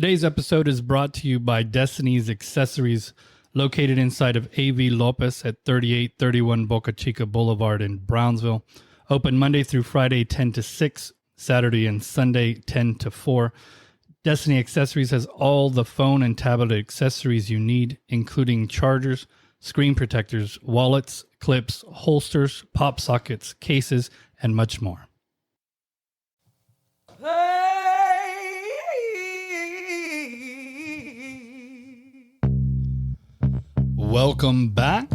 Today's episode is brought to you by Destiny's Accessories, located inside of A.V. Lopez at 3831 Boca Chica Boulevard in Brownsville. Open Monday through Friday, 10 to 6, Saturday and Sunday, 10 to 4. Destiny Accessories has all the phone and tablet accessories you need, including chargers, screen protectors, wallets, clips, holsters, pop sockets, cases, and much more. Welcome back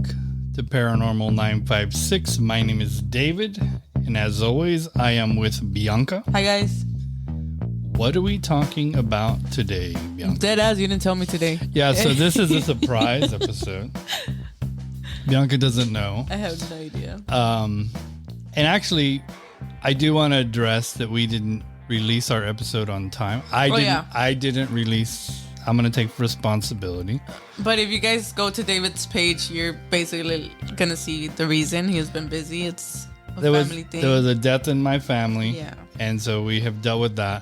to Paranormal 956. My name is David, and as always, I am with Bianca. Hi, guys. What are we talking about today, Bianca? Dead ass, you didn't tell me today. Yeah, so this is a surprise episode. Bianca doesn't know. I have no idea. And actually, I do want to address that we didn't release our episode on time. I didn't release. I'm going to take responsibility. But if you guys go to David's page, you're basically going to see the reason. He's been busy. It's a family thing. There was a death in my family. Yeah. And so we have dealt with that.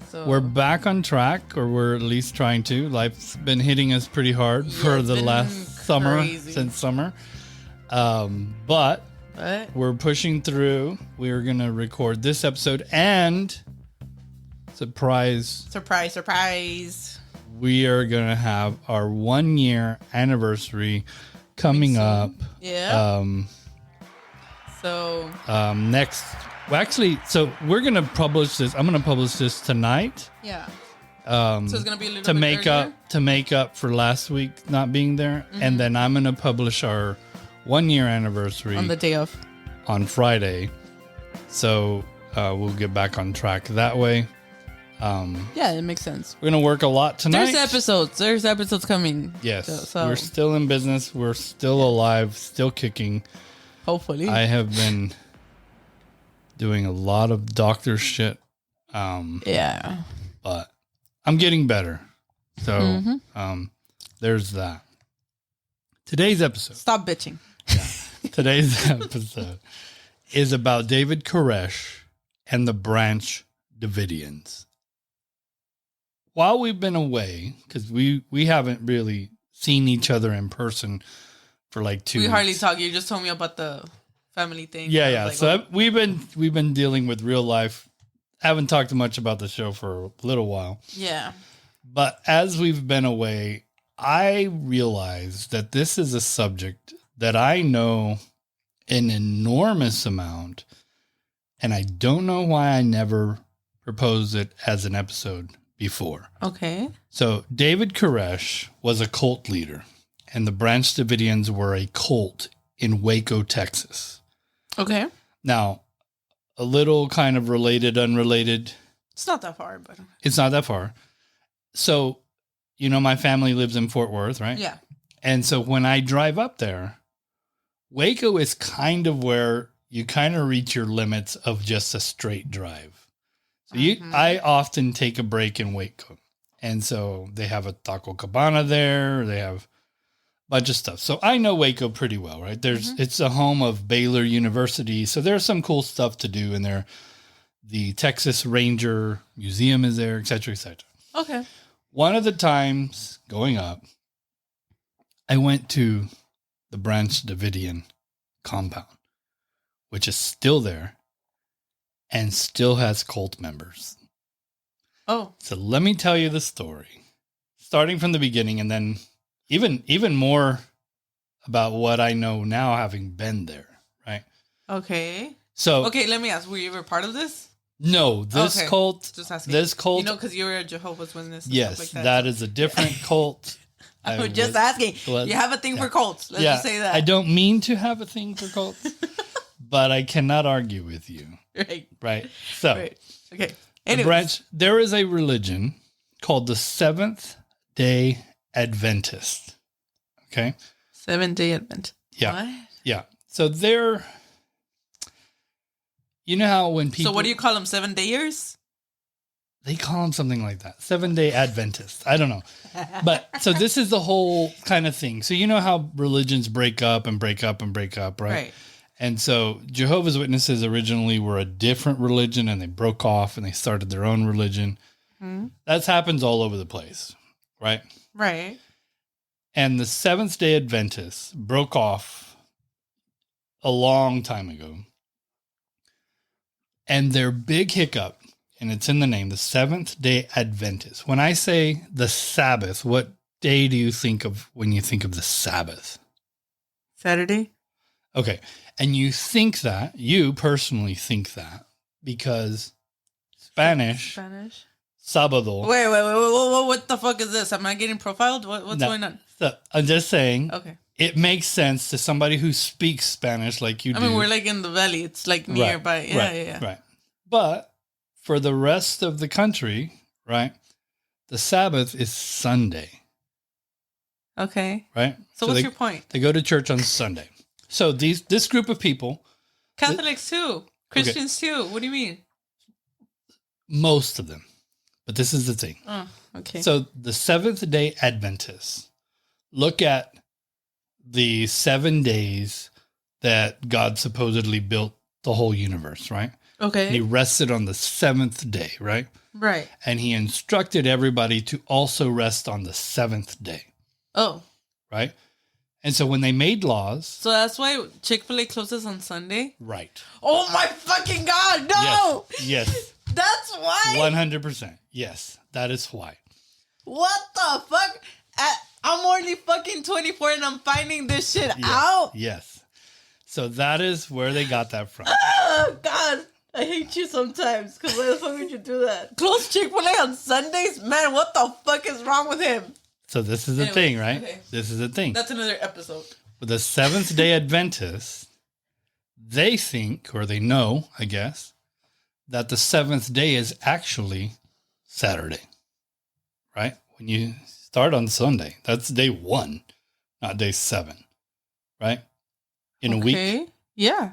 So We're back on track, or we're at least trying to. Life's been hitting us pretty hard for the last summer, crazy. since summer. But we're pushing through. We're going to record this episode and surprise, we are going to have our 1 year anniversary coming up. Yeah. Next. Well, actually, so we're going to publish this. I'm going to publish this tonight. Yeah. So it's going to be a little to bit make earlier? up to make up for last week not being there, and then I'm going to publish our 1 year anniversary on the day of on Friday. So we'll get back on track that way. Yeah, it makes sense. We're going to work a lot tonight. There's episodes coming. Yes. So We're still in business. We're still alive, still kicking. hopefully. I have been doing a lot of doctor shit. Yeah. But I'm getting better. So there's that. Today's episode. Stop bitching. Today's episode is about David Koresh and the Branch Davidians. While we've been away, because we haven't really seen each other in person for like 2 weeks. We hardly talk. You just told me about the family thing. Yeah. Like, So we've been dealing with real life. I haven't talked much about the show for a little while. Yeah. But as we've been away, I realized that this is a subject that I know an enormous amount, and I don't know why I never proposed it as an episode before. Okay. So David Koresh was a cult leader, and the Branch Davidians were a cult in Waco, Texas. Okay. Now, a little kind of related, unrelated. It's not that far, but It's not that far. So, my family lives in Fort Worth, right? yeah. And so when I drive up there, Waco is kind of where you kind of reach your limits of just a straight drive. So I often take a break in Waco. And so they have a Taco Cabana there. They have a bunch of stuff. So I know Waco pretty well, right? It's a home of Baylor University. So there's some cool stuff to do in there. The Texas Ranger Museum is there, et cetera, et cetera. Okay. One of the times going up, I went to the Branch Davidian compound, which is still there and still has cult members. Oh. So let me tell you the story, starting from the beginning, and then even more about what I know now, having been there, right? Okay. So let me ask, were you ever part of this? no, this cult, Just asking. this cult, because you were a Jehovah's Witness. And yes, stuff like that is a different cult. I was just asking. You have a thing for cults. Let's just say that. I don't mean to have a thing for cults, but I cannot argue with you. Right. So, Right. Okay. there is a religion called the Seventh-Day Adventist. Okay. Seventh-Day Adventist. Yeah. What? Yeah. So they're, how when people. So what do you call them? 7-dayers? They call them something like that. 7-Day Adventist. I don't know. But so this is the whole kind of thing. So you know how religions break up and break up and break up, right? Right. And so Jehovah's Witnesses originally were a different religion, and they broke off and they started their own religion. That happens all over the place, right? Right. And the Seventh-Day Adventists broke off a long time ago. And their big hiccup, and it's in the name, the Seventh-Day Adventist. When I say the Sabbath, what day do you think of when you think of the Sabbath? Saturday. Okay. And you personally think that because Spanish. Sábado. Wait. What the fuck is this? Am I getting profiled? What's going on? So, I'm just saying. Okay. It makes sense to somebody who speaks Spanish like you do. I mean, we're like in the valley. It's like nearby. Right. But for the rest of the country, right, the Sabbath is Sunday. Okay. Right? So what's your point? They go to church on Sunday. So this group of people. Catholics too. Christians too. What do you mean? Most of them. But this is the thing. Oh, okay. So the Seventh-Day Adventists look at the 7 days that God supposedly built the whole universe, right? Okay. And he rested on the seventh day, right? Right. And he instructed everybody to also rest on the seventh day. Oh. Right? And so when they made laws... So that's why Chick-fil-A closes on Sunday? Right. Oh my fucking God, no! Yes. That's why? 100%. Yes, that is why. What the fuck? I'm only fucking 24 and I'm finding this shit out? Yes. So that is where they got that from. Oh, God. I hate you sometimes because why the fuck would you do that? Close Chick-fil-A on Sundays? Man, what the fuck is wrong with him? So this is the thing, right? Okay. This is the thing. That's another episode. With the Seventh-Day Adventists, they think, or they know, I guess, that the seventh day is actually Saturday, right? When you start on Sunday, that's day 1, not day 7, right? In a week. Yeah.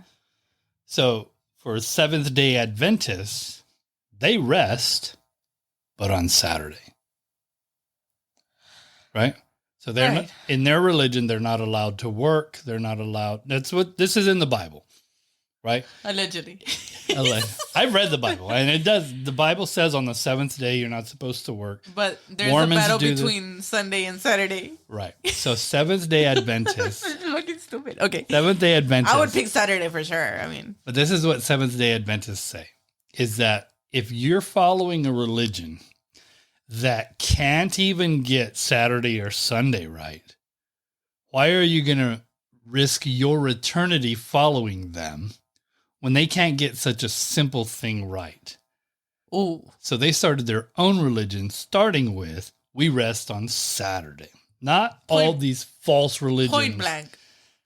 So for Seventh-Day Adventists, they rest, but on Saturday. Right? So they're not, in their religion, they're not allowed to work. They're not allowed. This is in the Bible, right? Allegedly. I've read the Bible, and the Bible says on the seventh day, you're not supposed to work. But there's Mormons a battle between Sunday and Saturday. Right. So Seventh-Day Adventists. Fucking stupid. Okay. Seventh-Day Adventists. I would pick Saturday for sure. I mean. But this is what Seventh-Day Adventists say, is that if you're following a religion that can't even get Saturday or Sunday right, why are you going to risk your eternity following them when they can't get such a simple thing right? Oh. So they started their own religion, starting with, we rest on Saturday. Not all these false religions. Point blank.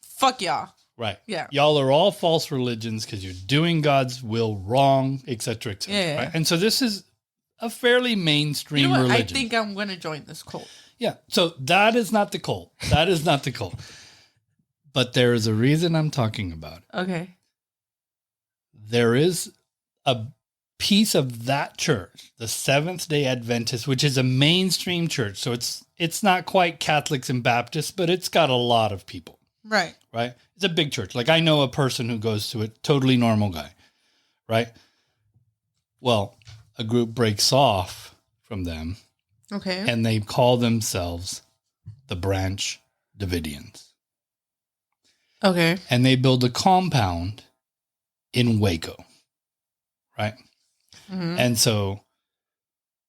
Fuck y'all. Right. Yeah. Y'all are all false religions because you're doing God's will wrong, etc. Yeah. Right? And so this is a fairly mainstream religion. I think I'm going to join this cult. Yeah. So that is not the cult. That is not the cult. But there is a reason I'm talking about it. Okay. There is a piece of that church, the Seventh-Day Adventist, which is a mainstream church. So it's not quite Catholics and Baptists, but it's got a lot of people. Right. Right? It's a big church. Like I know a person who goes to it, totally normal guy. Right? Well, a group breaks off from them. Okay. And they call themselves the Branch Davidians. Okay. And they build a compound in Waco. Right? Mm-hmm. And so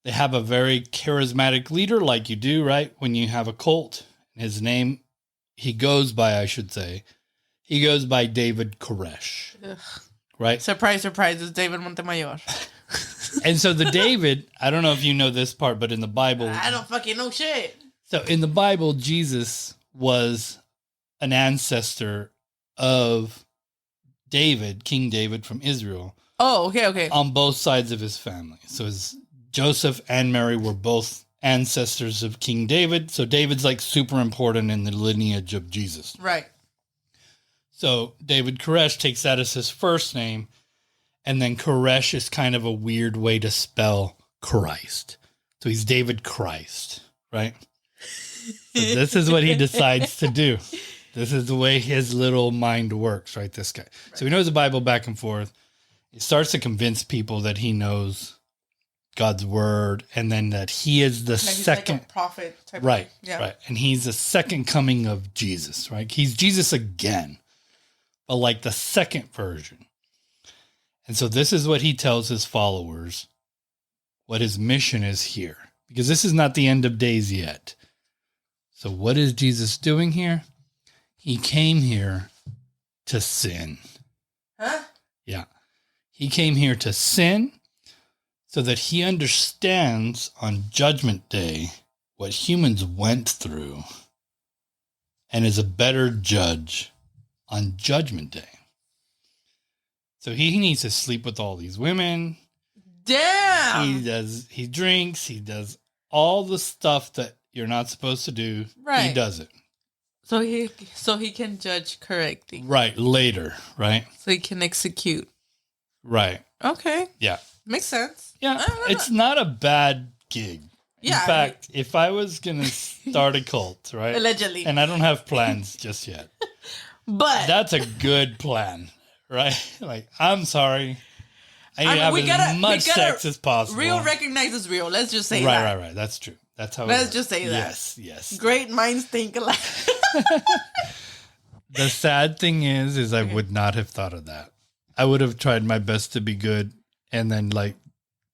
they have a very charismatic leader like you do, right? When you have a cult. His name, he goes by David Koresh. Ugh. Right? Surprise, surprise, it's David Montemayor. And so the David, I don't know if you know this part, but in the Bible. I don't fucking know shit. So in the Bible, Jesus was an ancestor of David, King David from Israel. Oh, okay. On both sides of his family. So Joseph and Mary were both ancestors of King David. So David's like super important in the lineage of Jesus. Right. So David Koresh takes that as his first name. And then Koresh is kind of a weird way to spell Christ. So he's David Christ, right? So this is what he decides to do. This is the way his little mind works, right? This guy. Right. So he knows the Bible back and forth. He starts to convince people that he knows God's word, and then that he is the second like a prophet type right, of, yeah. right. And he's the second coming of Jesus, right? He's Jesus again, but like the second version. And so this is what he tells his followers, what his mission is here, because this is not the end of days yet. So what is Jesus doing here? He came here to sin. Huh? Yeah. He came here to sin so that he understands on Judgment Day what humans went through and is a better judge on Judgment Day. So he needs to sleep with all these women. Damn. He drinks, he does all the stuff that you're not supposed to do. Right. He does it. So he can judge correctly. Right. Later. Right. So he can execute. Right. Okay. Yeah. Makes sense. Yeah. It's not a bad gig. Yeah. In fact, if I was going to start a cult, right? Allegedly. And I don't have plans just yet. But that's a good plan, right? Like, I'm sorry. I need to have as much sex as possible. Real recognizes real. Let's just say right, that. Right. That's true. That's how Let's just say that. Yes. Great minds think alike. The sad thing is I would not have thought of that. I would have tried my best to be good and then like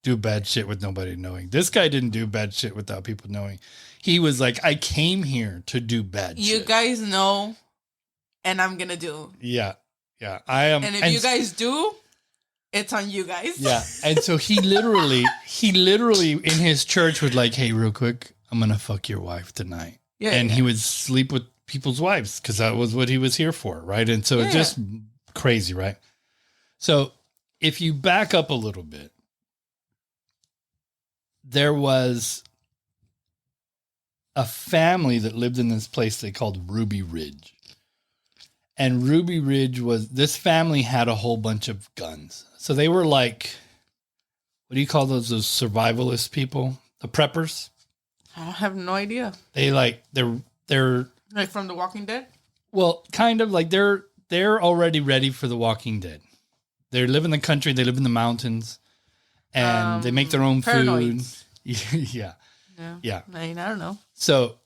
do bad shit with nobody knowing. This guy didn't do bad shit without people knowing. He was like, I came here to do bad shit. You guys know, and I'm going to do. Yeah. I am. And if you guys do, it's on you guys. Yeah. And so he literally in his church was like, hey, real quick, I'm going to fuck your wife tonight. Yeah. And he would sleep with people's wives because that was what he was here for. Right. And so it's just crazy. Right. So if you back up a little bit, there was a family that lived in this place they called Ruby Ridge. And Ruby Ridge this family had a whole bunch of guns. So they were like, what do you call those survivalist people? The preppers? I have no idea. They're like from The Walking Dead? Well, kind of like they're already ready for The Walking Dead. They live in the country, they live in the mountains, and they make their own paranoids. food. Yeah. I mean, I don't know. So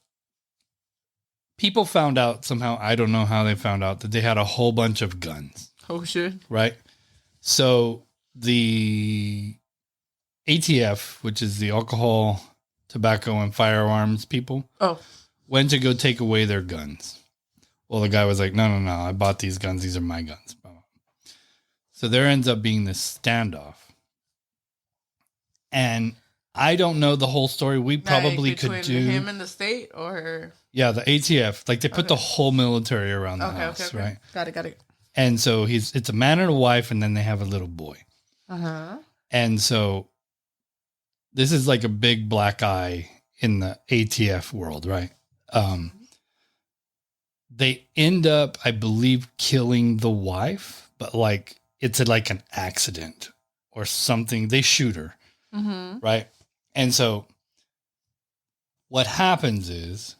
people found out somehow, I don't know how they found out, that they had a whole bunch of guns. Oh, shit. Right? So the ATF, which is the alcohol, tobacco, and firearms people, went to go take away their guns. Well, the guy was like, no, I bought these guns. These are my guns. So there ends up being this standoff. And I don't know the whole story. We probably could do him and the state, or yeah, the ATF. Like they put the whole military around the house, right? Got it. And so it's a man and a wife, and then they have a little boy. And so this is like a big black eye in the ATF world, right? They end up, I believe, killing the wife, but like it's like an accident or something. They shoot her, right? And so what happens is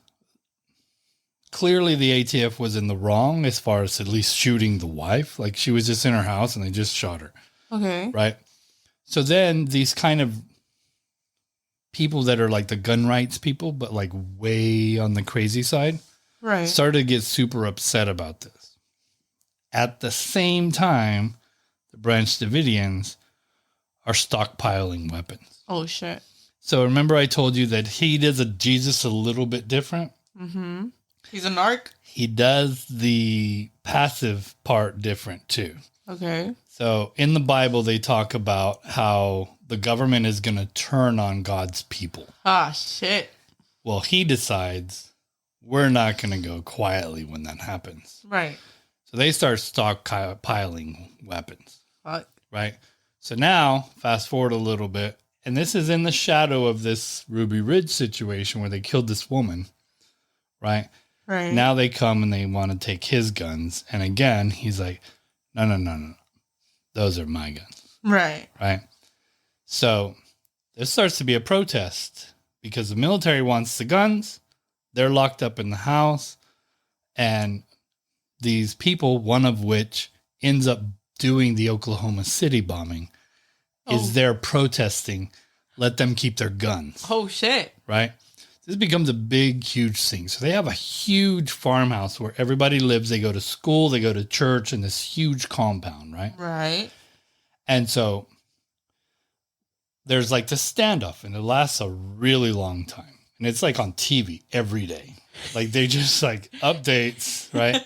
clearly the ATF was in the wrong as far as at least shooting the wife. Like she was just in her house and they just shot her. Okay. Right. So then these kind of people that are like the gun rights people, but like way on the crazy side, right, started to get super upset about this. At the same time, the Branch Davidians are stockpiling weapons. Oh, shit. So remember I told you that he does Jesus a little bit different? Mm-hmm. He's a narc? He does the passive part different too. Okay. So in the Bible, they talk about how the government is going to turn on God's people. Ah, shit. Well, he decides we're not going to go quietly when that happens. Right. So they start stockpiling weapons. Right. So now, fast forward a little bit, and this is in the shadow of this Ruby Ridge situation where they killed this woman, right? Right. Now they come and they want to take his guns. And again, he's like, no. Those are my guns. Right. Right. So there starts to be a protest because the military wants the guns. They're locked up in the house. And these people, one of which ends up doing the Oklahoma City bombing, is there protesting let them keep their guns. Oh, shit. Right? This becomes a big, huge thing. So they have a huge farmhouse where everybody lives. They go to school, they go to church in this huge compound, right? Right. And so there's like this standoff, and it lasts a really long time. And it's like on TV every day. Like they just like updates, right?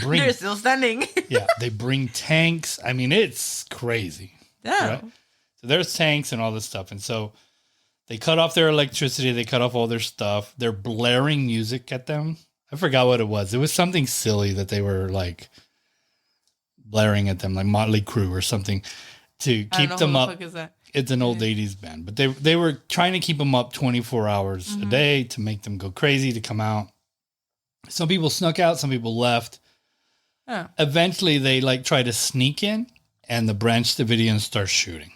They're still standing. Yeah, they bring tanks. I mean, it's crazy. Yeah. Right? So there's tanks and all this stuff. And so they cut off their electricity. They cut off all their stuff. They're blaring music at them. I forgot what it was. It was something silly that they were like blaring at them, like Motley Crue or something, to keep them up. Who the fuck is that? It's an old 80s band, but they were trying to keep them up 24 hours a day to make them go crazy, to come out. Some people snuck out, some people left. Oh. Eventually, they like try to sneak in, and the Branch Davidians start shooting.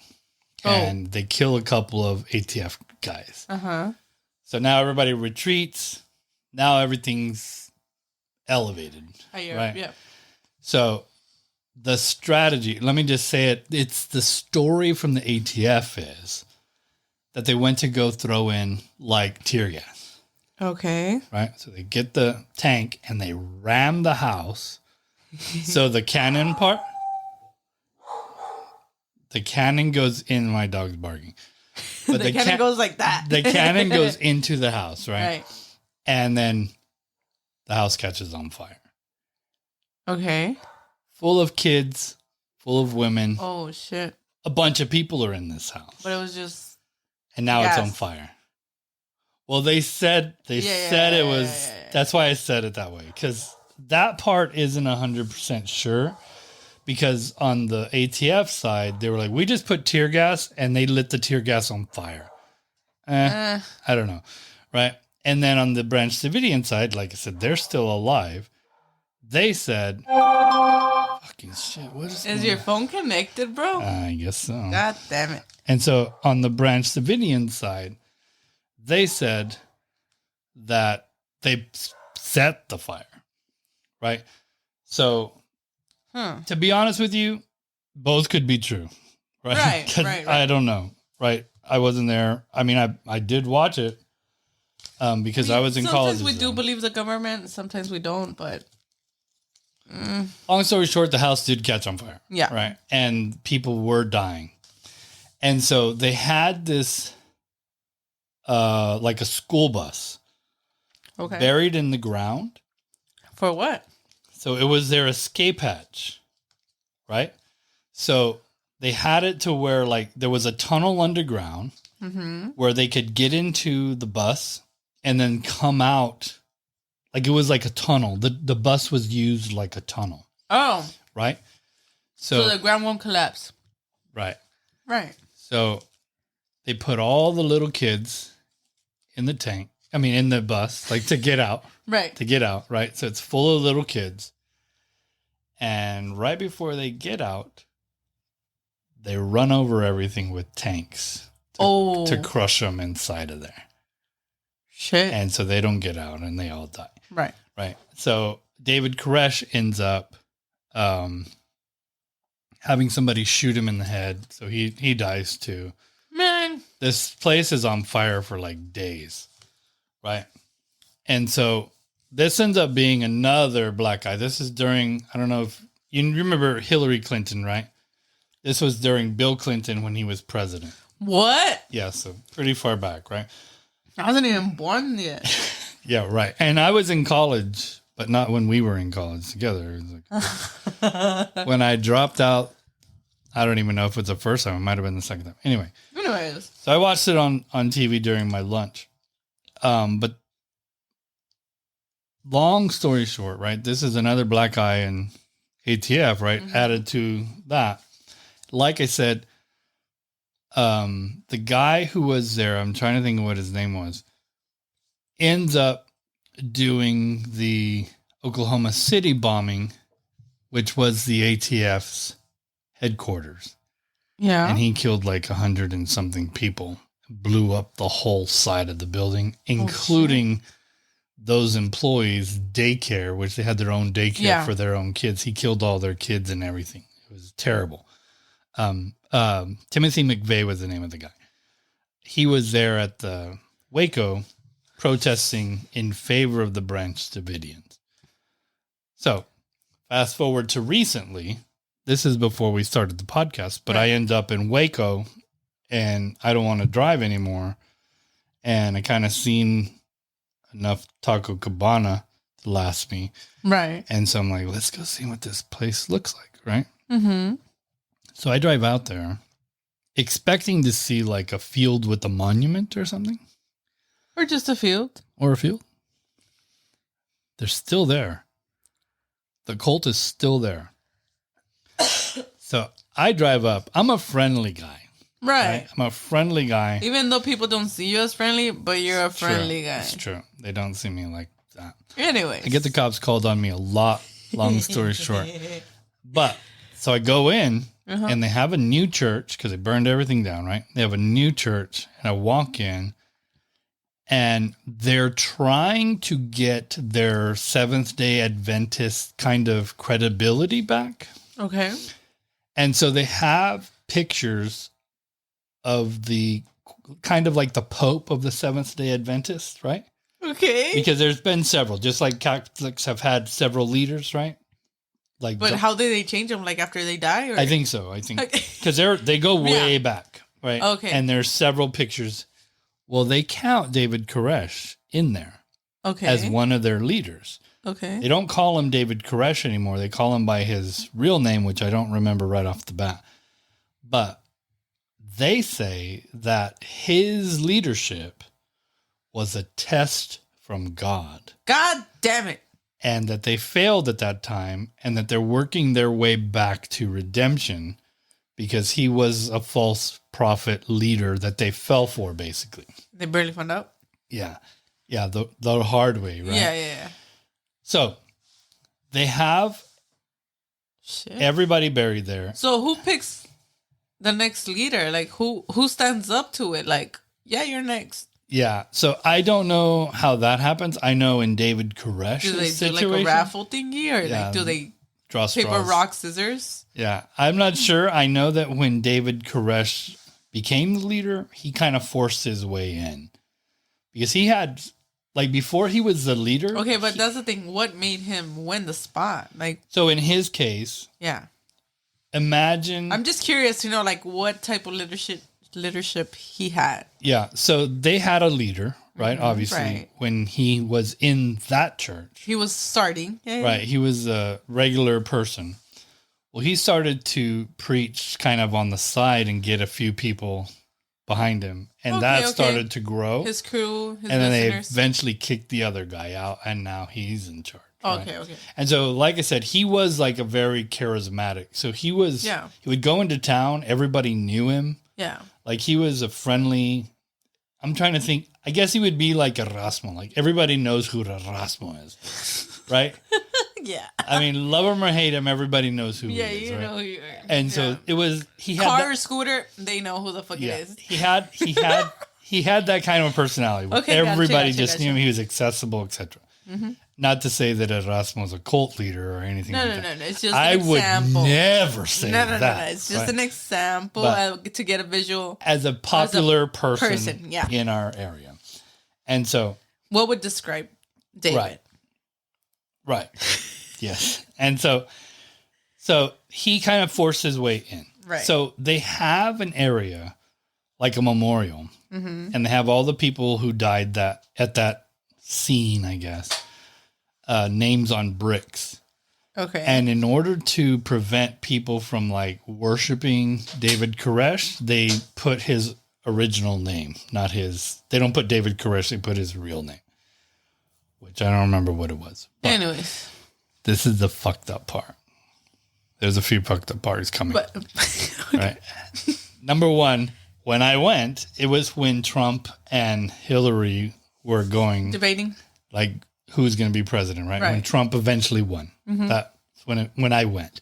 And they kill a couple of ATF guys. So now everybody retreats. Now everything's elevated. Right? Yeah. So the strategy, let me just say it. It's the story from the ATF is that they went to go throw in like tear gas. Okay. Right. So they get the tank and they ram the house. So the cannon part, the cannon goes in. My dog's barking. But the cannon goes like that. The cannon goes into the house, right? And then the house catches on fire. Okay. Full of kids, full of women. Oh, shit. A bunch of people are in this house. But it was just... And now it's on fire. Well, they said it was... That's why I said it that way. Because that part isn't 100% sure. Because on the ATF side, they were like, we just put tear gas and they lit the tear gas on fire. I don't know. Right? And then on the Branch Davidian side, like I said, they're still alive. They said... Fucking shit. What is your phone connected, bro? I guess so. God damn it. And so on the Branch Davidian side, they said that they set the fire. Right? So, to be honest with you, both could be true. Right? Right. I don't know. Right? I wasn't there. I mean, I did watch it because I was in college. Sometimes we do believe the government. Sometimes we don't, but... Long story short, the house did catch on fire. Yeah. Right. And people were dying. And so they had this, like a school bus. Okay. Buried in the ground. For what? So it was their escape hatch. Right. So they had it to where like there was a tunnel underground where they could get into the bus and then come out. Like it was like a tunnel. The bus was used like a tunnel. Oh. Right? So the ground won't collapse. Right. Right. So they put all the little kids in the tank. I mean, in the bus, like to get out. Right. To get out, right? So it's full of little kids. And right before they get out, they run over everything with tanks to crush them inside of there. Shit. And so they don't get out and they all die. Right. Right. So David Koresh ends up having somebody shoot him in the head. So he dies too. Man. This place is on fire for like days. Right. And so this ends up being another black guy. This is during, I don't know if you remember Hillary Clinton, right? This was during Bill Clinton when he was president. What? Yeah. So pretty far back, right? I wasn't even born yet. Yeah, right. And I was in college, but not when we were in college together. It was like, when I dropped out, I don't even know if it's the first time. It might have been the second time. Anyways. So I watched it on TV during my lunch. But long story short, right? This is another black guy in ATF, right? Added to that. Like I said, the guy who was there, I'm trying to think of what his name was, ends up doing the Oklahoma City bombing, which was the ATF's headquarters. Yeah. And he killed like 100 and something people, blew up the whole side of the building, including those employees' daycare, which they had their own daycare for their own kids. He killed all their kids and everything. It was terrible. Timothy McVeigh was the name of the guy. he was there at the Waco protesting in favor of the Branch Davidians. So fast forward to recently, this is before we started the podcast, but I end up in Waco and I don't want to drive anymore. And I kind of seen enough Taco Cabana to last me. Right. And so I'm like, let's go see what this place looks like. Right. Mm-hmm. So I drive out there expecting to see like a field with a monument or something. Or just a field. Or a field. They're still there. The cult is still there. So I drive up. I'm a friendly guy. Right. I'm a friendly guy. Even though people don't see you as friendly, but you're a friendly guy. It's true. They don't see me like that. Anyways. I get the cops called on me a lot, long story short. But, so I go in, and they have a new church, because they burned everything down, right? They have a new church, and I walk in, and they're trying to get their Seventh-Day Adventist kind of credibility back. Okay. And so they have pictures of the kind of like the Pope of the Seventh-Day Adventist, right? Okay. Because there's been several, just like Catholics have had several leaders, right? Like, but how did they change them? Like after they die? Or? I think so. I think because they go way back, right? Okay. And there's several pictures. Well, they count David Koresh in there as one of their leaders. Okay. They don't call him David Koresh anymore. They call him by his real name, which I don't remember right off the bat. But they say that his leadership was a test from God. God damn it. And that they failed at that time, and that they're working their way back to redemption because he was a false prophet leader that they fell for, basically. They barely found out? Yeah. Yeah, the hard way, right? Yeah. So they have everybody buried there. So who picks the next leader? Like who stands up to it? Like, yeah, you're next. Yeah, so I don't know how that happens. I know in David Koresh's do they situation, do like a raffle thingy, or yeah, like do they draw paper, straws. rock, scissors? Yeah, I'm not sure. I know that when David Koresh became the leader, he kind of forced his way in because he had, like, before he was the leader. Okay, but that's the thing. What made him win the spot? Like, so in his case, yeah. Imagine. I'm just curious to know, like, what type of leadership he had. Yeah, so they had a leader, right? Obviously, right. When he was in that church. He was starting. Yeah. Right, he was a regular person. Well, he started to preach kind of on the side and get a few people behind him. And that started to grow. His crew, his and then listeners. they eventually kicked the other guy out, and now he's in charge. Okay. And so, like I said, he was like a very charismatic. So he was, he would go into town. Everybody knew him. Yeah. Like he was a friendly, I'm trying to think, I guess he would be like a Rasmus. Like everybody knows who Rasmus is, right? Yeah. I mean, love him or hate him, everybody knows who he is. Yeah, you right? know who you are. And so it was, he had car or scooter, they know who the fuck it is. He had that kind of personality. Okay, everybody just knew him. He was accessible, etc. Mm-hmm. Not to say that Erasmus was a cult leader or anything. No. It's just an I example. would never say that. No. It's just an example to get a visual. As a popular person yeah. in our area. And so. What would describe David? Right. Yes. And so he kind of forced his way in. Right. So they have an area like a memorial. Mm-hmm. And they have all the people who died at that scene, I guess. Names on bricks. Okay. And in order to prevent people from like worshiping David Koresh, they put his original name, not his. They don't put David Koresh, they put his real name, which I don't remember what it was. But anyways, this is the fucked up part. There's a few fucked up parts coming. But, right. Number one, when I went, it was when Trump and Hillary were going debating, like, who's going to be president, right? When Trump eventually won. Mm-hmm. That's when I went.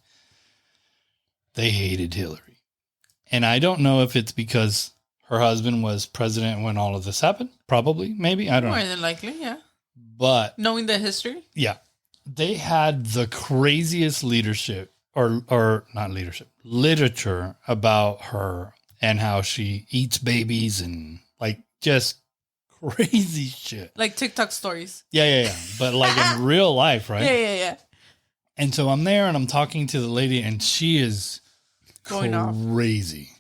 They hated Hillary. And I don't know if it's because her husband was president when all of this happened. Probably, maybe. I don't know. More than likely, yeah. But knowing the history? Yeah. They had the craziest leadership, or not leadership, literature about her and how she eats babies and just crazy shit. Like TikTok stories. Yeah. But like in real life, right? Yeah. And so I'm there and I'm talking to the lady and she is Going crazy.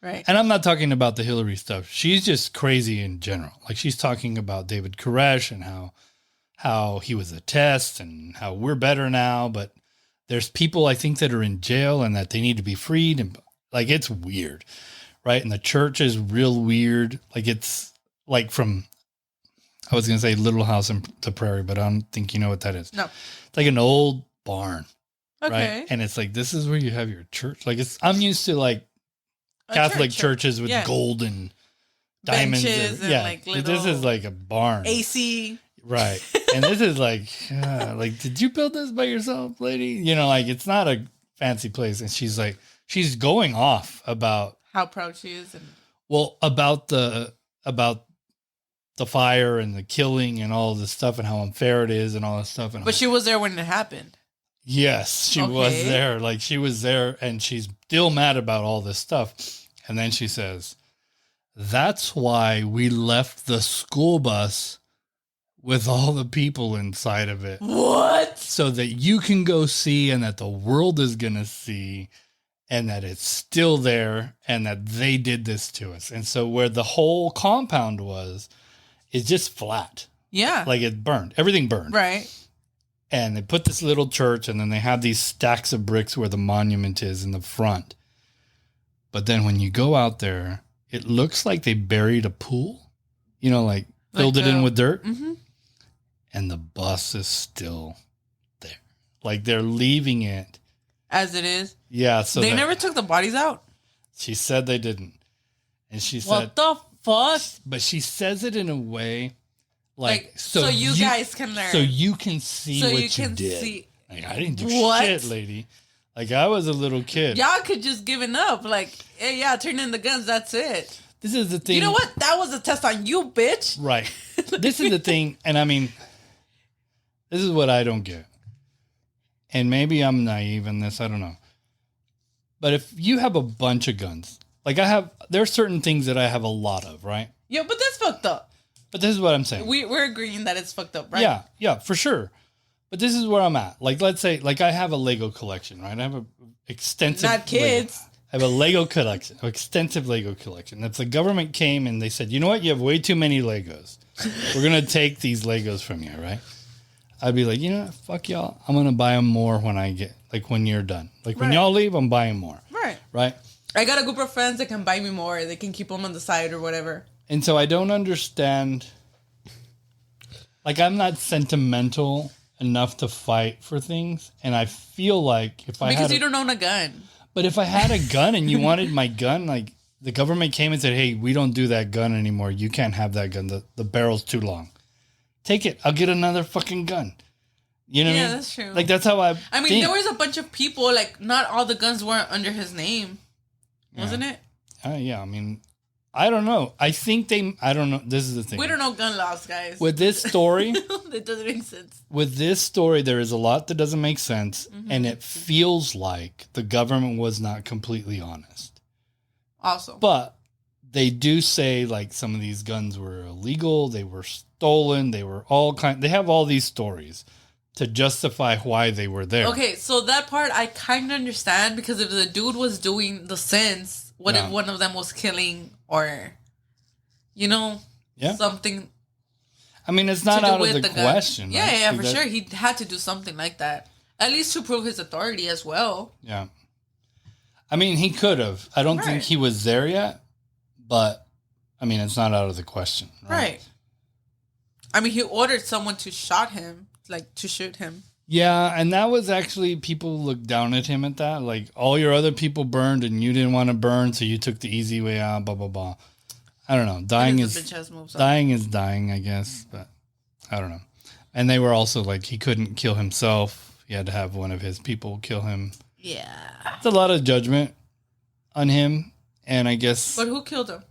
Right. And I'm not talking about the Hillary stuff. She's just crazy in general. Like she's talking about David Koresh and how he was a test and how we're better now. But there's people I think that are in jail and that they need to be freed. And like, it's weird. Right. And the church is real weird. Like it's like from, I was going to say Little House on the Prairie, but I don't think you know what that is. No. It's like an old barn. Okay. Right. And it's like, this is where you have your church. Like I'm used to like Catholic churches with golden diamonds. Benches and like little this is like a barn. AC. Right. And this is like, did you build this by yourself, lady? You know, like it's not a fancy place. And she's like, she's going off about how proud she is. And about the fire and the killing and all this stuff and how unfair it is and all this stuff. And but she was there when it happened. Yes, she was there. Like she was there and she's still mad about all this stuff. And then she says, that's why we left the school bus with all the people inside of it. What? So that you can go see and that the world is going to see and that it's still there and that they did this to us. And so where the whole compound was, is just flat. Yeah. Like it burned. Everything burned. Right. And they put this little church and then they have these stacks of bricks where the monument is in the front. But then when you go out there, it looks like they buried a pool, you know, like filled it in with dirt. Mm-hmm. And the bus is still there. Like they're leaving it. As it is? Yeah. So they never took the bodies out? She said they didn't. And she said. What the fuck? But she says it in a way. Like so you guys can learn. So you can see so what you can did. See. Like, I didn't do shit, lady. Like I was a little kid. Y'all could just given up. Like, hey, yeah, turn in the guns. That's it. This is the thing. You know what? That was a test on you, bitch. Right. This is the thing. And I mean, this is what I don't get. And maybe I'm naive in this. I don't know. But if you have a bunch of guns, like there are certain things that I have a lot of, right? Yeah, but that's fucked up. But this is what I'm saying. We're agreeing that it's fucked up, right? Yeah, for sure. But this is where I'm at. Like, let's say, like I have a Lego collection, right? I have a extensive. Not kids. I have a Lego collection, an extensive Lego collection. If the government came and they said, you know what, you have way too many Legos. We're gonna take these Legos from you, right? I'd be like, you know what, fuck y'all. I'm gonna buy them more when you're done. Like when y'all leave, I'm buying more. Right. I got a group of friends that can buy me more. They can keep them on the side or whatever. And so I don't understand. Like I'm not sentimental enough to fight for things, and I feel like because you don't own a gun. But if I had a gun and you wanted my gun, like the government came and said, "Hey, we don't do that gun anymore. You can't have that gun. The barrel's too long. Take it. I'll get another fucking gun." You know what I mean? Yeah, that's true. Like that's how I think. There was a bunch of people. Like not all the guns weren't under his name, wasn't it? Yeah. I mean, I don't know. I think I don't know. This is the thing. We don't know gun laws, guys. With this story, it doesn't make sense. With this story, there is a lot that doesn't make sense, and it feels like the government was not completely honest. Also, but they do say like some of these guns were illegal, they were stolen, they were they have all these stories to justify why they were there. Okay, so that part I kind of understand, because if the dude was doing the sins, what if one of them was killing or, something? I mean, it's not out of the question. Yeah, right? yeah, for sure. He had to do something like that. At least to prove his authority as well. Yeah. I mean, he could have. I don't think he was there yet, but, I mean, it's not out of the question. Right. I mean, he ordered someone to shoot him. Yeah, and that was actually, people looked down at him at that. Like, all your other people burned and you didn't want to burn, so you took the easy way out, blah, blah, blah. I don't know. Dying is dying, I guess, but I don't know. And they were also like, he couldn't kill himself. He had to have one of his people kill him. Yeah. It's a lot of judgment on him, and I guess... But who killed him?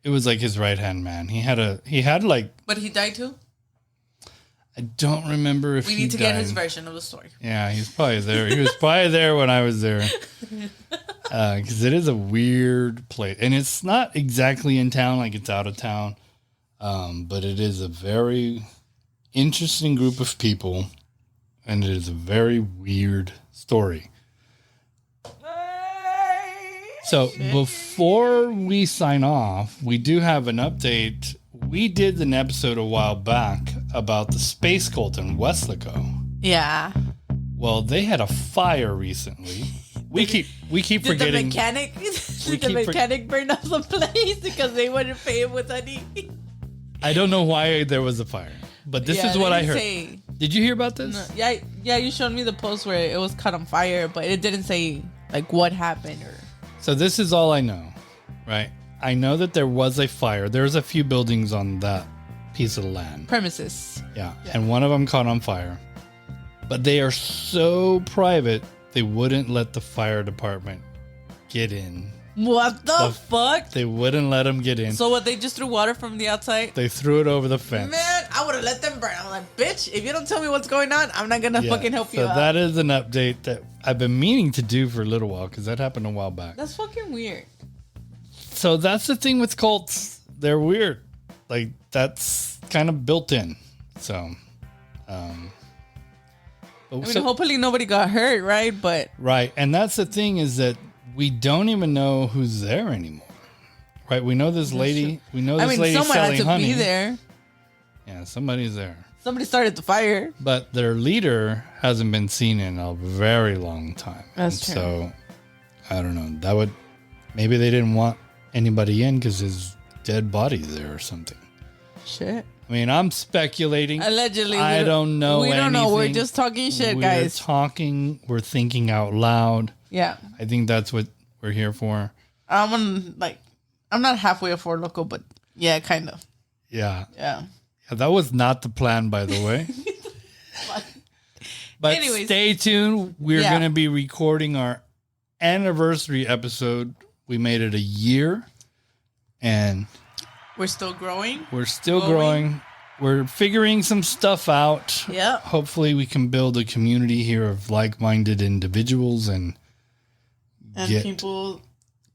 It was like his right-hand man. But he died too? I don't remember if we need to get his version of the story. Yeah, he's probably there. He was probably there when I was there. Because it is a weird place. And it's not exactly in town, like it's out of town. But it is a very interesting group of people, and it is a very weird story. So before we sign off, we do have an update. We did an episode a while back about the space cult in Waco. Yeah. Well, they had a fire recently. We keep forgetting. Did the mechanic burn up the place because they wouldn't pay him with any? I don't know why there was a fire, but this is what I heard. Did you hear about this? No, yeah. You showed me the post where it was caught on fire, but it didn't say like what happened or. So this is all I know, right? I know that there was a fire. There's a few buildings on that piece of land. Premises. Yeah, and one of them caught on fire. But they are so private, they wouldn't let the fire department get in. What the fuck? They wouldn't let them get in. So what, they just threw water from the outside? They threw it over the fence. Man, I would have let them burn. I'm like, bitch, if you don't tell me what's going on, I'm not going to fucking help you out. So that is an update that I've been meaning to do for a little while because that happened a while back. That's fucking weird. So that's the thing with cults. They're weird. Like, that's kind of built in. So, hopefully nobody got hurt, right? But right. And that's the thing is that we don't even know who's there anymore. Right? We know this lady. We know this lady someone selling had to honey. Be there. Yeah, somebody's there. Somebody started the fire. But their leader hasn't been seen in a very long time. That's true. So, I don't know. Maybe they didn't want anybody in because his dead body's there or something. Shit. I mean, I'm speculating. Allegedly. I don't know We don't anything. know. We're just talking shit, guys. We're thinking out loud. Yeah. I think that's what we're here for. I'm not halfway a Four Loko, but yeah, kind of. Yeah. Yeah. That was not the plan, by the way. But anyways, stay tuned. We're going to be recording our anniversary episode. We made it a year. And we're still growing. We're still growing. We're figuring some stuff out. Yeah. Hopefully we can build a community here of like-minded individuals and people.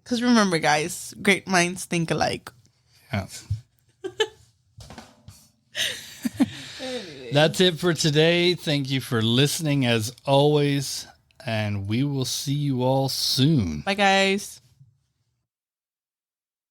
Because remember, guys, great minds think alike. Yeah. That's it for today. Thank you for listening as always. And we will see you all soon. Bye, guys.